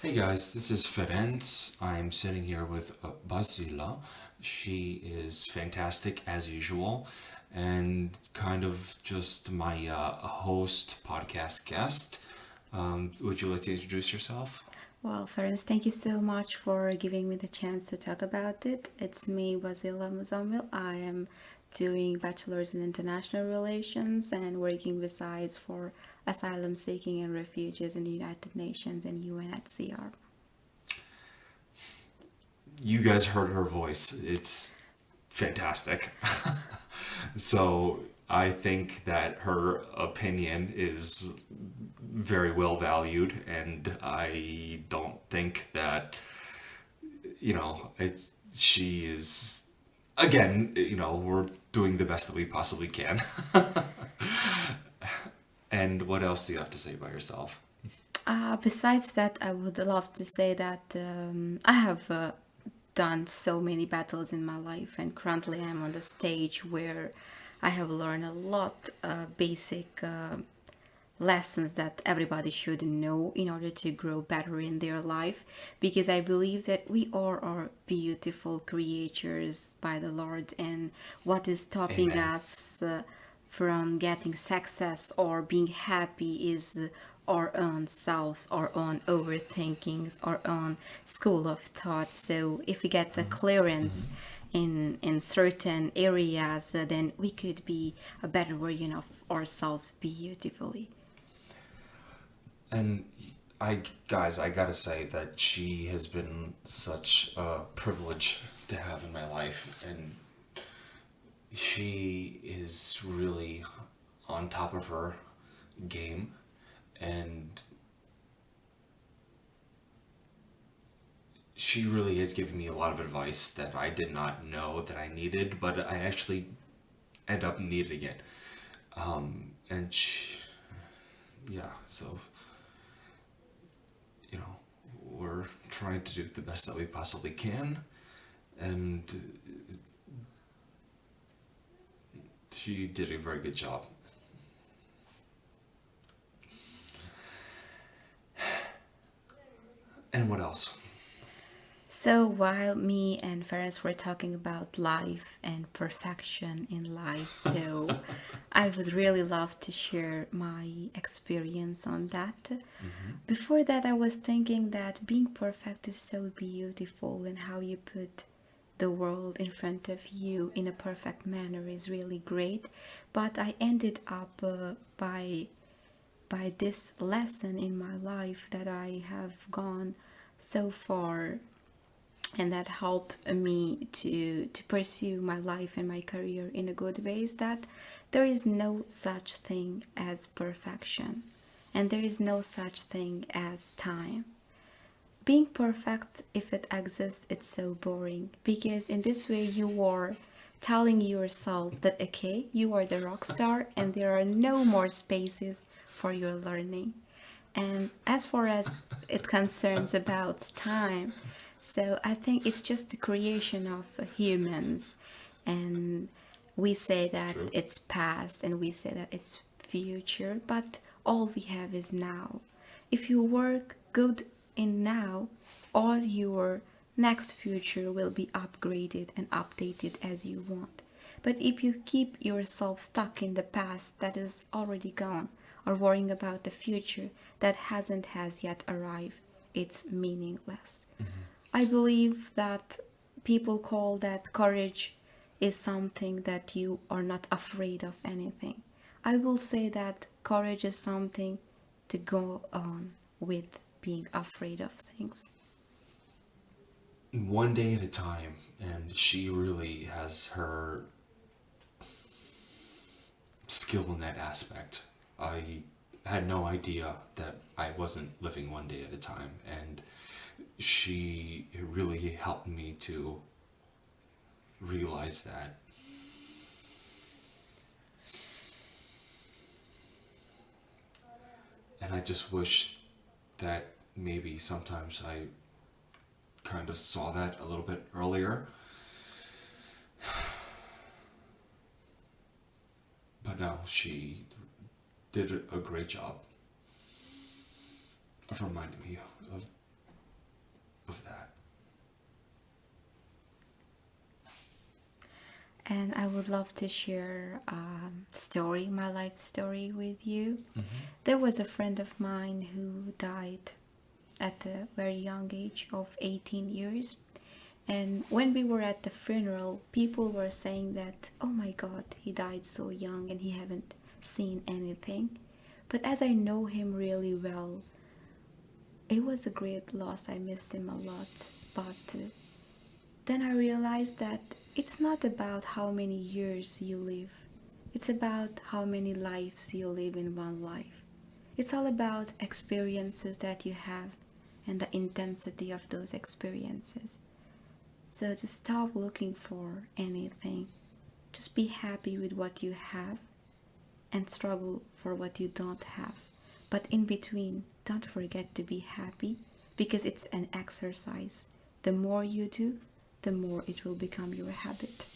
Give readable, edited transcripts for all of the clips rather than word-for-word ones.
Hey guys, this is Ferenc. I'm sitting here with Basila. She is fantastic as usual and kind of just my host podcast guest. Would you like to introduce yourself? Well, first, thank you so much for giving me the chance to talk about it. It's me, Basila Muzammil. I am doing bachelor's in international relations and working besides for asylum seeking and refugees in the United Nations and UNHCR. You guys heard her voice. It's fantastic. So I think that her opinion is very well valued, and I don't think that she is again, we're doing the best that we possibly can. And what else do you have to say about yourself? Besides that, I would love to say that I have done so many battles in my life, and currently I'm on the stage where I have learned a lot basic lessons that everybody should know in order to grow better in their life, because I believe that we are beautiful creatures by the Lord, and what is stopping Amen. us from getting success or being happy is our own selves, our own overthinkings, our own school of thought. So if we get the clearance in certain areas, then we could be a better version of ourselves beautifully. And I gotta say that she has been such a privilege to have in my life, and she is really on top of her game, and she really has given me a lot of advice that I did not know that I needed, but I actually end up needing it. And she, yeah, so we're trying to do the best that we possibly can, and she did a very good job. And what else? So while me and Ferris were talking about life and perfection in life, so I would really love to share my experience on that. Mm-hmm. Before that, I was thinking that being perfect is so beautiful, and how you put the world in front of you in a perfect manner is really great. But I ended up by this lesson in my life that I have gone so far, and that helped me to pursue my life and my career in a good way, is that there is no such thing as perfection, and there is no such thing as time. Being perfect, if it exists, it's so boring, because in this way you are telling yourself that okay, you are the rock star and there are no more spaces for your learning. And as far as it concerns about time, so I think it's just the creation of humans, and we say It's that true. it's past and we say that it's future, but all we have is now. If you work good in now, all your next future will be upgraded and updated as you want. But if you keep yourself stuck in the past that is already gone, or worrying about the future that hasn't has yet arrived, it's meaningless. I believe that people call that courage is something that you are not afraid of anything. I will say that courage is something to go on with being afraid of things. One day at a time, and she really has her skill in that aspect. I had no idea that I wasn't living one day at a time, and she really helped me to realize that. And I just wish that maybe sometimes I kind of saw that a little bit earlier. But no, she did a great job of reminding me of of that. And I would love to share a story, my life story with you. There was a friend of mine who died at a very young age of 18 years. And when we were at the funeral, people were saying that, oh my God, he died so young and he haven't seen anything. But as I know him really well, it was a great loss. I missed him a lot. But then I realized that it's not about how many years you live, it's about how many lives you live in one life. It's all about experiences that you have and the intensity of those experiences. So just stop looking for anything. Just be happy with what you have and struggle for what you don't have. But in between, don't forget to be happy because it's an exercise. The more you do, the more it will become your habit.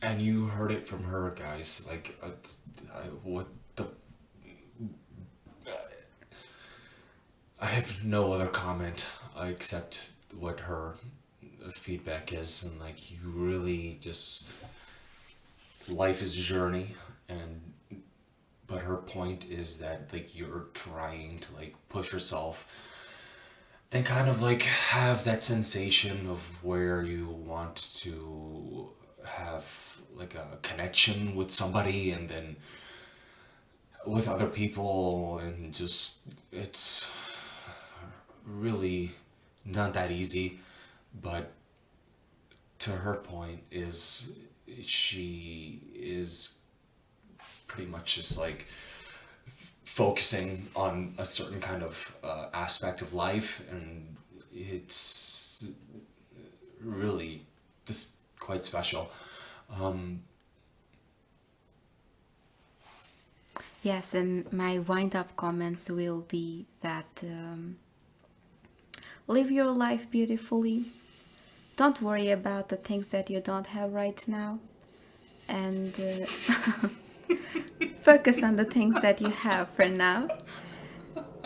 And you heard it from her, guys. Like, what the? I have no other comment except what her feedback is, and like, you really just, life is a journey, and but her point is that like you're trying to like push yourself and kind of like have that sensation of where you want to have like a connection with somebody and then with other people, and just it's really not that easy. But to her point is, she is pretty much just like focusing on a certain kind of aspect of life, and it's really just quite special. Um, Yes, and my wind up comments will be that live your life beautifully. Don't worry about the things that you don't have right now, and focus on the things that you have for now,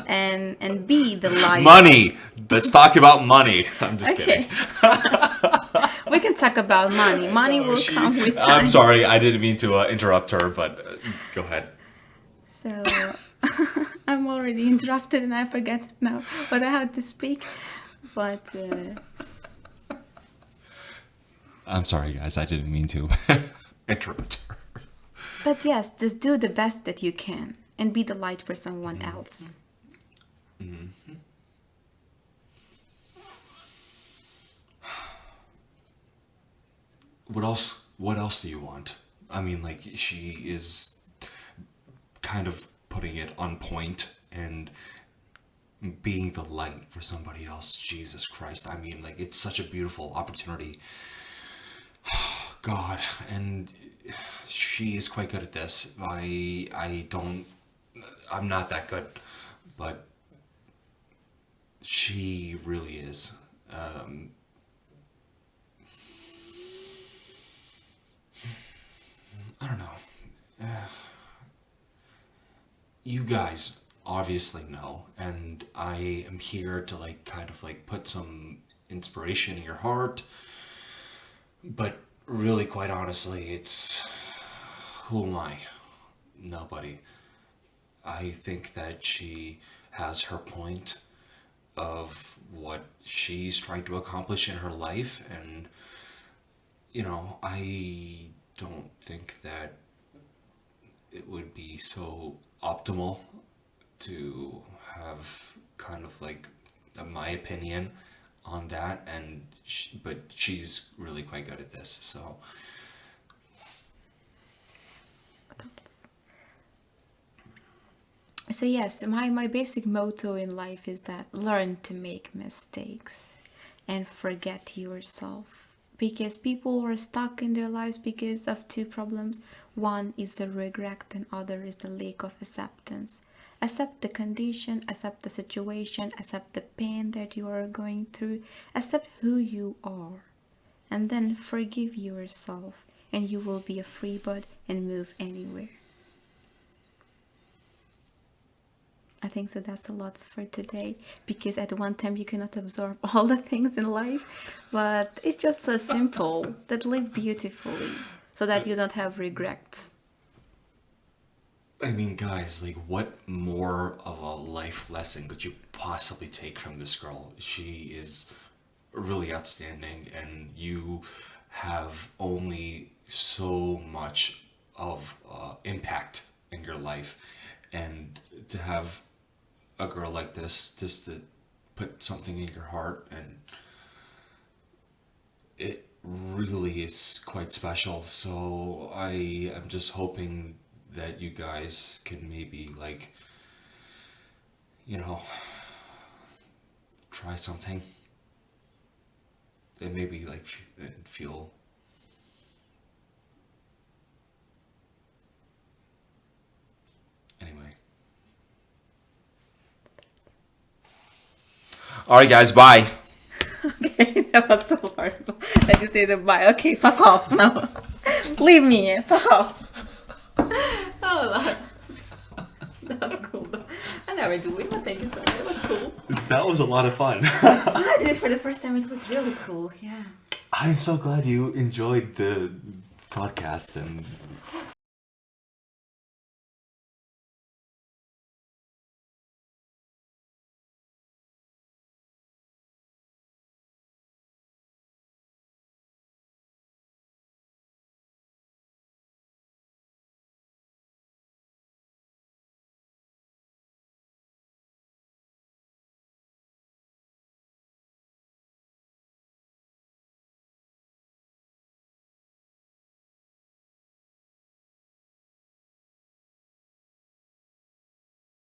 and be the light. money. Let's talk about money. I'm just kidding. Okay. We can talk about money. Money No, will come with time. I'm sorry, I didn't mean to interrupt her, but go ahead. So I'm already interrupted and I forget now what I had to speak. But I'm sorry, guys. I didn't mean to interrupt her. but yes, just do the best that you can and be the light for someone else. What else? What else do you want? I mean, like, she is kind of putting it on point and being the light for somebody else. Jesus Christ! I mean, like, it's such a beautiful opportunity. God, and she is quite good at this. I don't. I'm not that good, but she really is. I don't know. You guys obviously know, and I am here to like kind of like put some inspiration in your heart. But really, quite honestly, it's, who am I? Nobody. I think that she has her point of what she's trying to accomplish in her life, and I don't think that it would be so optimal to have kind of like my opinion on that, and but she's really quite good at this, so So yes, my basic motto in life is that learn to make mistakes and forget yourself. Because people are stuck in their lives because of two problems. One is the regret and other is the lack of acceptance. Accept the condition, accept the situation, accept the pain that you are going through, accept who you are. And then forgive yourself and you will be a free bird and move anywhere. I think so. That's a lot for today because at one time you cannot absorb all the things in life, but it's just so simple that live beautifully so that you don't have regrets. I mean, guys, like, what more of a life lesson could you possibly take from this girl? She is really outstanding, and you have only so much of impact in your life. And to have a girl like this, just to put something in your heart, and it really is quite special. So I am just hoping that you guys can maybe, like, you know, try something and maybe like feel. Anyway. All right, guys, bye. Okay, that was so horrible. I just say the bye. Okay, fuck off now. Leave me. Fuck off. Oh, Lord. That was cool though. I never do it, but thank you so much. It was cool. That was a lot of fun. I did it for the first time. It was really cool. Yeah. I'm so glad you enjoyed the podcast, and